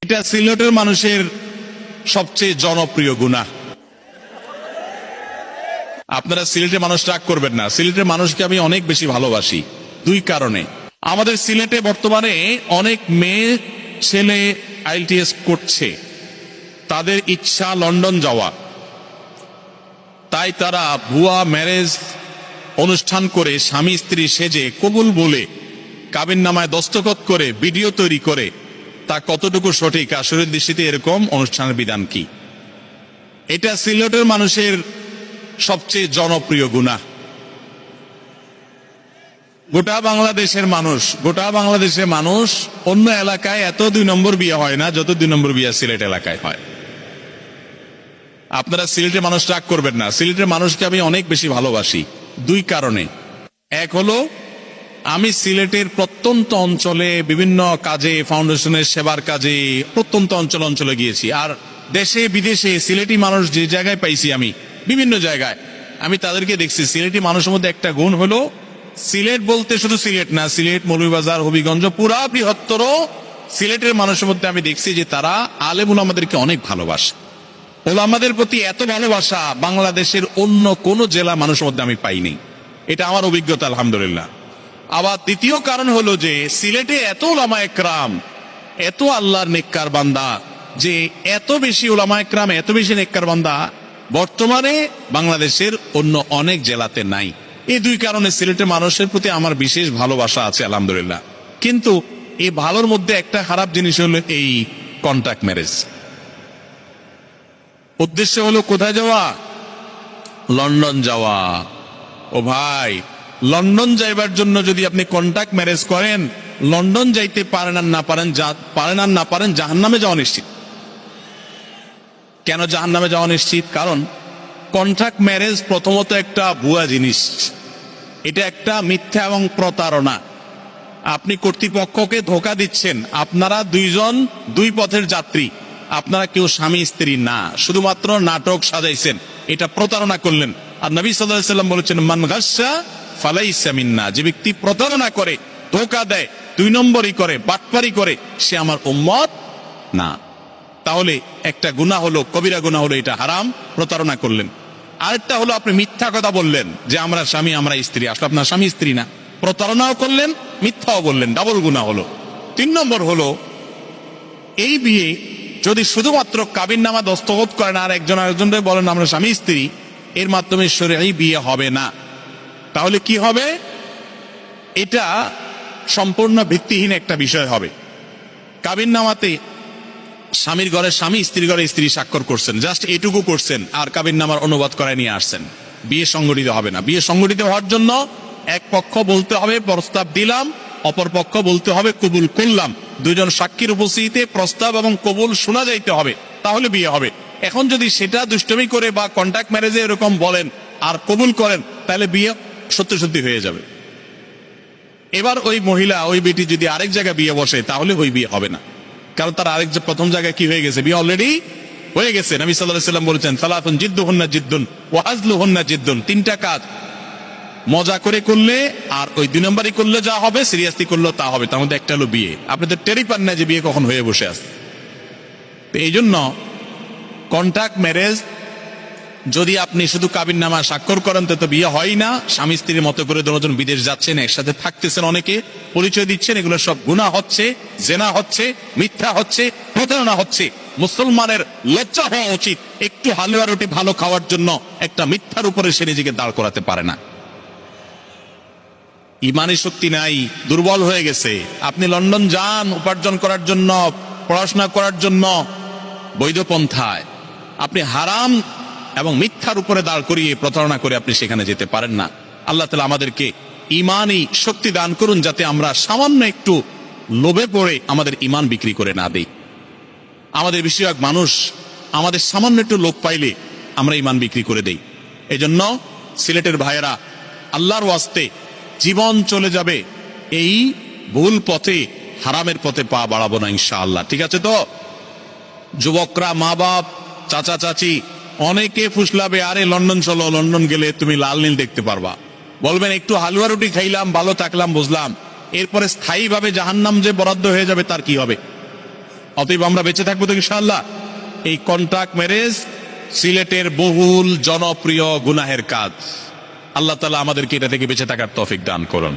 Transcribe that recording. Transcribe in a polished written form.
এটা সিলেটের মানুষের সবচেয়ে জনপ্রিয় গুনাহ। আপনারা সিলেটের মানুষ রাগ করবেন না, সিলেটের মানুষকে আমি অনেক বেশি ভালোবাসি দুই কারণে। আমাদের সিলেটে বর্তমানে অনেক মেয়ে ছেলে আইএলটিএস করছে, তাদের ইচ্ছা লন্ডন যাওয়া, তাই তারা ভুয়া ম্যারেজ অনুষ্ঠান করে স্বামী স্ত্রী সেজে কবুল বলে কাবিননামায় দস্তখত করে ভিডিও তৈরি করে, তা কতটুকু সঠিক আসরের দৃষ্টিতে এরকম অনুষ্ঠানের বিধান কি? এটা সিলেটের মানুষের সবচেয়ে জনপ্রিয় গুনাহ। গোটা বাংলাদেশের মানুষ অন্য এলাকায় এত 2 নম্বর বিয়ে হয় না যত 2 নম্বর বিয়ে সিলেট এলাকায় হয়। আপনারা সিলেটের মানুষ রাগ করবেন না, সিলেটের মানুষকে আমি অনেক বেশি ভালোবাসি দুই কারণে। এক হলো, আমি সিলেটের প্রত্যন্ত অঞ্চলে বিভিন্ন কাজে, ফাউন্ডেশনের সেবার কাজে প্রত্যন্ত অঞ্চলে গিয়েছি, আর দেশে বিদেশে সিলেটি মানুষ যে জায়গায় পাইছি, আমি বিভিন্ন জায়গায় আমি তাদেরকে দেখছি। সিলেটি মানুষের মধ্যে একটা গুণ হলো, সিলেট বলতে শুধু সিলেট না, সিলেট, মৌলভীবাজার, হবিগঞ্জ, পুরা বৃহত্তর সিলেটের মানুষের মধ্যে আমি দেখছি যে তারা আলেম উলামাদেরকে অনেক ভালোবাসে। ওলামাদের প্রতি এত ভালোবাসা বাংলাদেশের অন্য কোন জেলা মানুষের মধ্যে আমি পাইনি। এটা আমার অভিজ্ঞতা, আলহামদুলিল্লাহ। আবার দ্বিতীয় কারণ হলো যে সিলেটে এত উলামা একরাম, এত আল্লাহর নেককার বান্দা, যে এত বেশি উলামা একরাম, এত বেশি নেককার বান্দা বর্তমানে বাংলাদেশের অন্য অনেক জেলাতে নাই। এই দুই কারণে সিলেটের মানুষের প্রতি আমার বিশেষ ভালোবাসা আছে, আলহামদুলিল্লাহ। কিন্তু এই ভালোর মধ্যে একটা খারাপ জিনিস হলো এই কন্ট্রাক্ট ম্যারেজ। উদ্দেশ্য হলো কোথায় যাওয়া? লন্ডন যাওয়া। ও ভাই, লন্ডন যাইবার জন্য যদি আপনি কন্ট্রাক্ট ম্যারেজ করেন, লন্ডন যাইতে পারেন আর না পারেন জাহান্নামে যাওয়া নিশ্চিত। কেন জাহান্নামে যাওয়া নিশ্চিত? কারণ কন্ট্রাক্ট ম্যারেজ প্রথমত একটা ভুয়া জিনিস, এটা একটা মিথ্যা এবং প্রতারণা। আপনি কর্তৃপক্ষকে ধোঁকা দিচ্ছেন। আপনারা দুইজন দুই পথের যাত্রী, আপনারা কেউ স্বামী স্ত্রী না, শুধুমাত্র নাটক সাজাইছেন, এটা প্রতারণা করলেন। আর নবী সাল্লাল্লাহু আলাইহি ওয়াসাল্লাম বলেছেন, মান গাসসা ফালাইসা মিন্না, যে ব্যক্তি প্রতারণা করে, ধোঁকা দেয়, 2 নম্বরই করে, বাটপারি করে, সে আমার উম্মত না। তাহলে একটা গুনাহ হলো, কবিরা গুনাহ হলো, এটা হারাম, প্রতারণা করলেন। আরেকটা হলো আপনি মিথ্যা কথা বললেন যে আমরা স্বামী, আমরা স্ত্রী, আসলে আপনার স্বামী স্ত্রী না, প্রতারণাও করলেন, মিথ্যাও বললেন, ডাবল গুনাহ হলো। 3 নম্বর হলো, এই বিয়ে যদি শুধুমাত্র কাবিননামা দস্তখত করেন আর একজন আরেকজনকে বলেন আমরা স্বামী স্ত্রী, এর মাধ্যমে শরঈ বিয়ে হবে না। তাহলে কি হবে? এটা সম্পূর্ণ ভিত্তিহীন একটা বিষয় হবে। কাবিননামাতে স্বামীর ঘরে স্বামী, স্ত্রীর ঘরে স্ত্রী স্বাক্ষর করছেন, জাস্ট এটুকু করছেন, আর কাবিননামার অনুবাদ করায় নিয়ে আসছেন। বিয়ে সংগঠিত হবে না। বিয়ে সংগঠিত হওয়ার জন্য এক পক্ষ বলতে হবে প্রস্তাব দিলাম, অপর পক্ষ বলতে হবে কবুল করলাম। দুইজন সাক্ষীর উপস্থিতিতে প্রস্তাব এবং কবুল শোনা যাইতে হবে, তাহলে বিয়ে হবে। এখন যদি সেটা দুষ্টমি করে বা কন্ট্রাক্ট ম্যারেজে এরকম বলেন আর কবুল করেন, তাহলে বিয়ে সত্যি হয়ে যাবে। এবার ওই মহিলা, ওই বেটি যদি আরেক জায়গায় বিয়ে বসে, তাহলে ওই বিয়ে হবে না, কারণ তার প্রথম জায়গায় কি হয়ে গেছে? বিয়ে অলরেডি হয়ে গেছে। নবী সাল্লাল্লাহু আলাইহি ওয়াসাল্লাম বলেছেন, সালাতুন জিদ্দুহুন্না জিদ্দুন ওয়া হাজলুহুন্না জিদ্দুন, 3টা কাজ মজা করে করলে আর ওই 2 নম্বরই করলে যা হবে, সিরিয়াসলি করলে তা হবে। তার মধ্যে একটা হলো বিয়ে। আপনি তো টেরই পান না যে বিয়ে কখন হয়ে বসে আছে। এই জন্য কন্ট্রাক্ট ম্যারেজ যদি আপনি শুধু কাবিননামা স্বাক্ষর করেন, তো বিয়ে হয় না। স্বামী স্ত্রীর মতো করে দুজন বিদেশ যাচ্ছেন, একসাথে থাকতেছেন, অনেকে পরিচয় দিচ্ছেন, এগুলো সব গুনাহ হচ্ছে, জেনা হচ্ছে, মিথ্যা হচ্ছে, প্রতারণা হচ্ছে। মুসলমানের লজ্জা হওয়া উচিত, একটু হালুয়া রুটি ভালো খাওয়ার জন্য একটা মিথ্যার উপরে সে নিজেকে দাঁড় করাতে পারে না। ইমানি শক্তি নাই, দুর্বল হয়ে গেছে। আপনি লন্ডন যান উপার্জন করার জন্য, পড়াশোনা করার জন্য, বৈধ পন্থায়। আপনি হারাম এবং মিথ্যার উপরে দাঁড় করিয়ে প্রতারণা করে আপনি সেখানে যেতে পারেন না। আল্লাহ তাআলা আমাদেরকে ইমানি শক্তি দান করুন, যাতে আমরা সামান্য একটু লোভে পড়ে আমাদের ইমান বিক্রি করে না দেই। আমাদের বেশিরভাগ মানুষ আমাদের সামান্য একটু লোভ পাইলে আমরা ইমান বিক্রি করে দেই। এই জন্য সিলেটের ভাইয়েরা, আল্লাহর ওয়াস্তে জীবন চলে যাবে এই ভুল পথে, হারামের পথে পা বাড়াবো না ইনশাআল্লাহ। ঠিক আছে তো? যুবকরা, মা বাপ, চাচা চাচি অনেকে ফুসলাবে, আরে লন্ডন চলো, লন্ডন গেলে তুমি লাল নীল দেখতে পারবা। বলবেন একটু হালুয়া রুটি খাইলাম, ভালো থাকলাম, বুঝলাম, এরপরে স্থায়ীভাবে জাহান্নাম যে বরাদ্দ হয়ে যাবে তার কি হবে? অতএব আমরা বেঁচে থাকবো তো ইনশাআল্লাহ। এই কন্ট্রাক্ট ম্যারেজ সিলেটের বহুল জনপ্রিয় গুনাহের কাজ। আল্লাহ তাআলা আমাদেরকে এটা থেকে বেঁচে থাকার তৌফিক দান করুন।